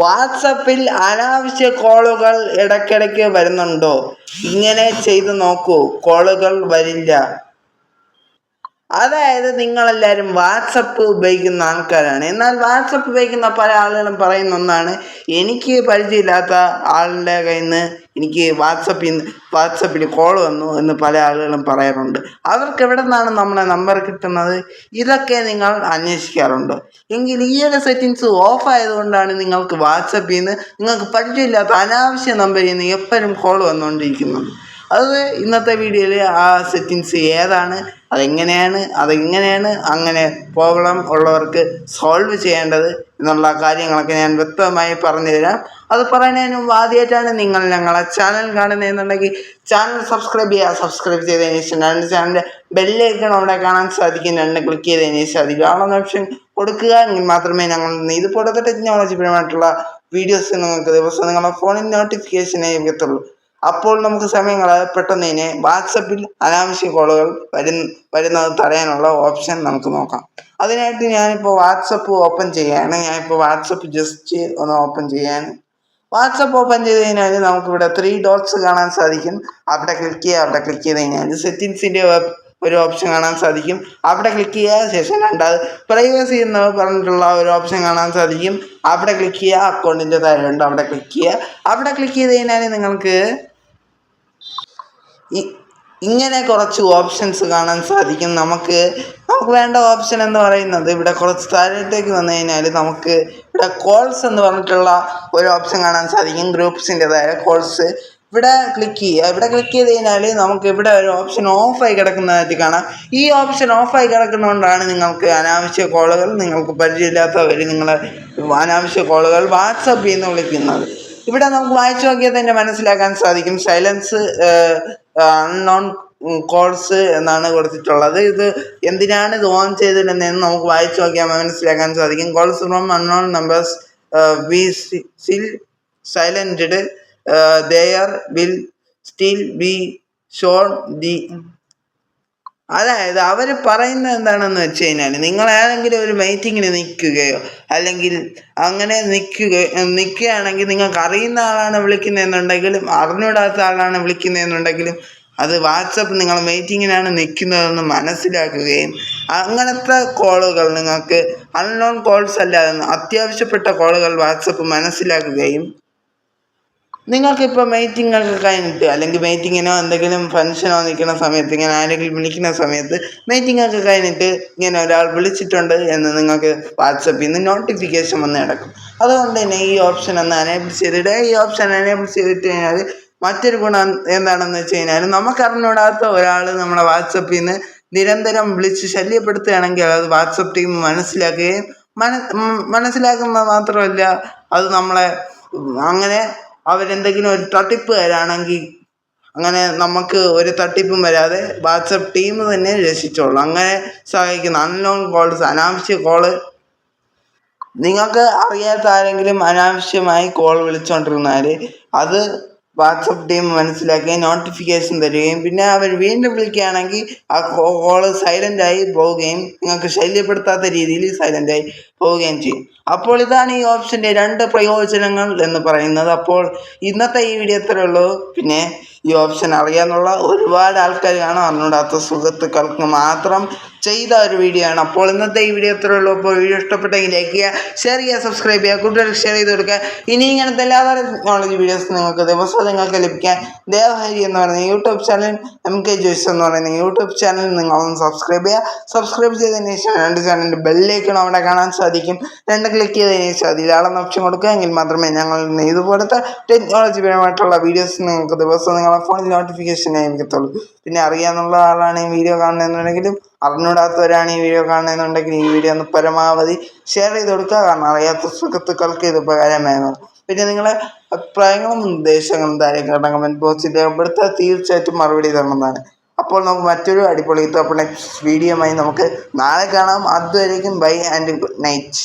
വാട്സപ്പിൽ അനാവശ്യ കോളുകൾ ഇടയ്ക്കിടയ്ക്ക് വരുന്നുണ്ടോ? ഇങ്ങനെ ചെയ്ത് നോക്കൂ, കോളുകൾ വരില്ല. അതായത് നിങ്ങളെല്ലാവരും വാട്സപ്പ് ഉപയോഗിക്കുന്ന ആൾക്കാരാണ്. എന്നാൽ വാട്സപ്പ് ഉപയോഗിക്കുന്ന പല ആളുകളും പറയുന്ന ഒന്നാണ്, എനിക്ക് പരിചയമില്ലാത്ത ആളുടെ കയ്യിൽ നിന്ന് എനിക്ക് വാട്സപ്പിൽ കോൾ വന്നു എന്ന് പല ആളുകളും പറയാറുണ്ട്. അവർക്ക് എവിടെ നിന്നാണ് നമ്മളെ നമ്പർ കിട്ടുന്നത്? ഇതൊക്കെ നിങ്ങൾ അന്വേഷിക്കാറുണ്ടോ? എങ്കിൽ ഈ ഒരു സെറ്റിങ്സ് ഓഫ് ആയതുകൊണ്ടാണ് നിങ്ങൾക്ക് വാട്സപ്പിൽ നിന്ന് നിങ്ങൾക്ക് പരിചയമില്ലാത്ത അനാവശ്യ നമ്പറിൽ നിന്ന് എപ്പോഴും കോൾ വന്നുകൊണ്ടിരിക്കുന്നത്. അത് ഇന്നത്തെ വീഡിയോയിൽ ആ സെറ്റിങ്സ് ഏതാണ്, അതെങ്ങനെയാണ് അങ്ങനെ പ്രോബ്ലം ഉള്ളവർക്ക് സോൾവ് ചെയ്യേണ്ടത് എന്നുള്ള കാര്യങ്ങളൊക്കെ ഞാൻ വ്യക്തമായി പറഞ്ഞു തരാം. അത് പറയുന്നതിന് മുമ്പ് ആദ്യമായിട്ടാണ് നിങ്ങൾ ഞങ്ങളെ ചാനൽ കാണുന്നതെന്നുണ്ടെങ്കിൽ ചാനൽ സബ്സ്ക്രൈബ് ചെയ്യുക. സബ്സ്ക്രൈബ് ചെയ്തതിന് ശേഷം ചാനലിൻ്റെ ബെല്ലൈക്കൺ അവിടെ കാണാൻ സാധിക്കും. ക്ലിക്ക് ചെയ്തതിന് ശേഷം അതിൽ ആളെന്ന ഓപ്ഷൻ കൊടുക്കുക. എങ്കിൽ മാത്രമേ ഞങ്ങൾ ഇതുപോലത്തെ ടെക്നോളജിപരമായിട്ടുള്ള വീഡിയോസ് നിങ്ങൾക്ക് ദിവസം നിങ്ങളുടെ ഫോണിൽ നോട്ടിഫിക്കേഷനായി എത്തുള്ളൂ. അപ്പോൾ നമുക്ക് സമയങ്ങളായി പെട്ടെന്ന് തന്നെ വാട്സപ്പിൽ അനാവശ്യ കോളുകൾ വരുന്നത് തടയാനുള്ള ഓപ്ഷൻ നമുക്ക് നോക്കാം. അതിനായിട്ട് ഞാനിപ്പോൾ വാട്സപ്പ് ഓപ്പൺ ചെയ്യാണ്. വാട്സപ്പ് ജസ്റ്റ് ഒന്ന് ഓപ്പൺ ചെയ്യാണ്. വാട്സപ്പ് ഓപ്പൺ ചെയ്ത് കഴിഞ്ഞാൽ നമുക്കിവിടെ 3 ഡോട്ട്സ് കാണാൻ സാധിക്കും. അവിടെ ക്ലിക്ക് ചെയ്ത് കഴിഞ്ഞാൽ സെറ്റിങ്സിൻ്റെ ഒരു ഓപ്ഷൻ കാണാൻ സാധിക്കും. അവിടെ ക്ലിക്ക് ചെയ്യുക. ശേഷം രണ്ടാമത് പ്രൈവസി എന്ന് പറഞ്ഞിട്ടുള്ള ഒരു ഓപ്ഷൻ കാണാൻ സാധിക്കും. അവിടെ ക്ലിക്ക് ചെയ്യുക. അക്കൗണ്ടിൻ്റെ താഴെയുണ്ട്, അവിടെ ക്ലിക്ക് ചെയ്യുക. അവിടെ ക്ലിക്ക് ചെയ്ത് കഴിഞ്ഞാൽ നിങ്ങൾക്ക് ഇങ്ങനെ കുറച്ച് ഓപ്ഷൻസ് കാണാൻ സാധിക്കും. നമുക്ക് വേണ്ട ഓപ്ഷൻ എന്ന് പറയുന്നത് ഇവിടെ കുറച്ച് താഴോട്ടേക്ക് വന്നു കഴിഞ്ഞാൽ നമുക്ക് ഇവിടെ കോൾസ് എന്ന് പറഞ്ഞിട്ടുള്ള ഒരു ഓപ്ഷൻ കാണാൻ സാധിക്കും. ഗ്രൂപ്പ്സിൻ്റെ താഴെ കോൾസ്, ഇവിടെ ക്ലിക്ക് ചെയ്യുക. ഇവിടെ ക്ലിക്ക് ചെയ്ത് കഴിഞ്ഞാൽ നമുക്ക് ഇവിടെ ഒരു ഓപ്ഷൻ ഓഫായി കിടക്കുന്നതായിട്ട് കാണാം. ഈ ഓപ്ഷൻ ഓഫായി കിടക്കുന്നതുകൊണ്ടാണ് നിങ്ങൾക്ക് അനാവശ്യ കോളുകൾ, നിങ്ങൾക്ക് പരിചയമില്ലാത്തവർ നിങ്ങളെ അനാവശ്യ കോളുകൾ വാട്സപ്പിൽ നിന്ന് വിളിക്കുന്നത്. ഇവിടെ നമുക്ക് വായിച്ചു നോക്കിയാൽ തന്നെ മനസ്സിലാക്കാൻ സാധിക്കും. സൈലൻസ് അൺനോൺ കോൾസ് എന്നാണ് കൊടുത്തിട്ടുള്ളത്. ഇത് എന്തിനാണ് ഇത് ഓൺ ചെയ്തിരുന്നതെന്ന് നമുക്ക് വായിച്ചു നോക്കിയാൽ മനസ്സിലാക്കാൻ സാധിക്കും. Calls from unknown numbers we still silenced there will still be shown the. അതായത് അവർ പറയുന്നത് എന്താണെന്ന് വെച്ച് കഴിഞ്ഞാൽ, നിങ്ങൾ ഏതെങ്കിലും ഒരു മീറ്റിങ്ങിന് നിൽക്കുകയോ അല്ലെങ്കിൽ അങ്ങനെ നിൽക്കുകയാണെങ്കിൽ നിങ്ങൾക്ക് അറിയുന്ന ആളാണ് വിളിക്കുന്നതെന്നുണ്ടെങ്കിലും അറിഞ്ഞൂടാത്ത ആളാണ് വിളിക്കുന്നതെന്നുണ്ടെങ്കിലും അത് വാട്സപ്പ് നിങ്ങൾ മീറ്റിങ്ങിനാണ് നിൽക്കുന്നതെന്ന് മനസ്സിലാക്കുകയും അങ്ങനത്തെ കോളുകൾ നിങ്ങൾക്ക് അൺനോൺ കോൾസ് അല്ലാതെ അത്യാവശ്യപ്പെട്ട കോളുകൾ വാട്സപ്പ് മനസ്സിലാക്കുകയും നിങ്ങൾക്കിപ്പോൾ മീറ്റിങ്ങൊക്കെ കഴിഞ്ഞിട്ട് അല്ലെങ്കിൽ മീറ്റിങ്ങിനോ എന്തെങ്കിലും ഫംഗ്ഷനോ നിൽക്കുന്ന സമയത്ത് ഇങ്ങനെ ആരെങ്കിലും വിളിക്കുന്ന സമയത്ത് മീറ്റിങ്ങൊക്കെ കഴിഞ്ഞിട്ട് ഇങ്ങനെ ഒരാൾ വിളിച്ചിട്ടുണ്ട് എന്ന് നിങ്ങൾക്ക് വാട്സപ്പിൽ നിന്ന് നോട്ടിഫിക്കേഷൻ വന്ന് കിടക്കും. അതുകൊണ്ട് തന്നെ ഈ ഓപ്ഷൻ ഒന്ന് എനേബിൾ ചെയ്തിട്ട് ഈ ഓപ്ഷൻ എനേബിൾ ചെയ്തിട്ട് കഴിഞ്ഞാൽ മറ്റൊരു ഗുണം എന്താണെന്ന് വെച്ച് കഴിഞ്ഞാൽ നമുക്കറിഞ്ഞൂടാത്ത ഒരാൾ നമ്മളെ വാട്സപ്പിൽ നിന്ന് നിരന്തരം വിളിച്ച് ശല്യപ്പെടുത്തുകയാണെങ്കിൽ അത് വാട്സപ്പ് ടീം മനസ്സിലാക്കുകയും മനസ്സിലാക്കുന്നത് മാത്രമല്ല അത് നമ്മളെ അങ്ങനെ അവരെന്തെങ്കിലും ഒരു തട്ടിപ്പ് തരാണെങ്കിൽ അങ്ങനെ നമുക്ക് ഒരു തട്ടിപ്പും വരാതെ വാട്സപ്പ് ടീം തന്നെ രക്ഷിച്ചോളും. അങ്ങനെ സഹായിക്കുന്ന അൺനോൺ കോൾസ്, അനാവശ്യ കോള്, നിങ്ങൾക്ക് അറിയാത്ത ആരെങ്കിലും അനാവശ്യമായി കോൾ വിളിച്ചുകൊണ്ടിരുന്നാൽ അത് വാട്സപ്പ് ടീം മനസ്സിലാക്കി നോട്ടിഫിക്കേഷൻ തരികയും പിന്നെ അവർ വീണ്ടും വിളിക്കുകയാണെങ്കിൽ ആ കോള് സൈലൻ്റായി പോവുകയും നിങ്ങൾക്ക് ശല്യപ്പെടുത്താത്ത രീതിയിൽ സൈലൻ്റായി പോവുകയും ചെയ്യും. അപ്പോൾ ഇതാണ് ഈ ഓപ്ഷൻ്റെ 2 പ്രയോജനങ്ങൾ എന്ന് പറയുന്നത്. അപ്പോൾ ഇന്നത്തെ ഈ വീഡിയോ ഇത്രയേ ഉള്ളൂ. പിന്നെ ഈ ഓപ്ഷൻ അറിയാമെന്നുള്ള ഒരുപാട് ആൾക്കാർ കാണും, അറിഞ്ഞൂടാത്ത സുഹൃത്തുക്കൾക്ക് മാത്രം ചെയ്ത ഒരു വീഡിയോ ആണ്. അപ്പോൾ ഇന്നത്തെ ഈ വീഡിയോ ഇത്രയേ ഉള്ളൂ. അപ്പോൾ വീഡിയോ ഇഷ്ടപ്പെട്ടെങ്കിൽ ലൈക്ക് ചെയ്യുക, ഷെയർ ചെയ്യുക, സബ്സ്ക്രൈബ് ചെയ്യുക, കൂട്ടുകാർക്ക് ഷെയർ ചെയ്ത് കൊടുക്കുക. ഇനി ഇങ്ങനത്തെ എല്ലാതരം ടെക്നോളജി വീഡിയോസ് നിങ്ങൾക്ക് ദിവസവും നിങ്ങൾക്ക് ലഭിക്കാൻ ദേവഹരി എന്ന് പറയുന്ന യൂട്യൂബ് ചാനൽ, MK ജോയ്സ് എന്ന് പറയുന്ന യൂട്യൂബ് ചാനൽ നിങ്ങളൊന്ന് സബ്സ്ക്രൈബ് ചെയ്യുക. സബ്സ്ക്രൈബ് ചെയ്തതിന് ശേഷം ചാനലിൻ്റെ ബെല്ലൈക്കൺ അവിടെ കാണാൻ സാധിക്കും. ക്ലിക്ക് ചെയ്തതിന് ശേഷം അതിലാളെന്ന് ഓപ്ഷൻ കൊടുക്കുക. എങ്കിൽ മാത്രമേ ഞങ്ങൾ ഇതുപോലത്തെ ടെക്നോളജിപരമായിട്ടുള്ള വീഡിയോസ് നിങ്ങൾക്ക് ദിവസം നിങ്ങളുടെ ഫോണിൽ നോട്ടിഫിക്കേഷനായി ലഭിക്കത്തുള്ളൂ. പിന്നെ അറിയാവുന്ന ആളാണ് ഈ വീഡിയോ കാണുന്നതെന്നുണ്ടെങ്കിലും അറിഞ്ഞൂടാത്തവരാണ് ഈ വീഡിയോ കാണുന്നതെന്നുണ്ടെങ്കിൽ ഈ വീഡിയോ ഒന്ന് പരമാവധി ഷെയർ ചെയ്ത് കൊടുക്കുക. കാരണം അറിയാത്ത സുഹൃത്തുക്കൾക്ക് ഇത് ഉപകാരമാകും. പിന്നെ നിങ്ങളെ അഭിപ്രായങ്ങളും നിർദ്ദേശങ്ങളും താഴെ കമൻറ്റ് ബോക്സിൽ രേഖപ്പെടുത്താൻ തീർച്ചയായിട്ടും മറുപടി തരുന്നതാണ്. അപ്പോൾ നമുക്ക് മറ്റൊരു അടിപൊളി നെക്സ്റ്റ് വീഡിയോയുമായി നമുക്ക് നാളെ കാണാം. അതുവരേക്കും ബൈ ആൻഡ് ഗുഡ് നൈറ്റ്.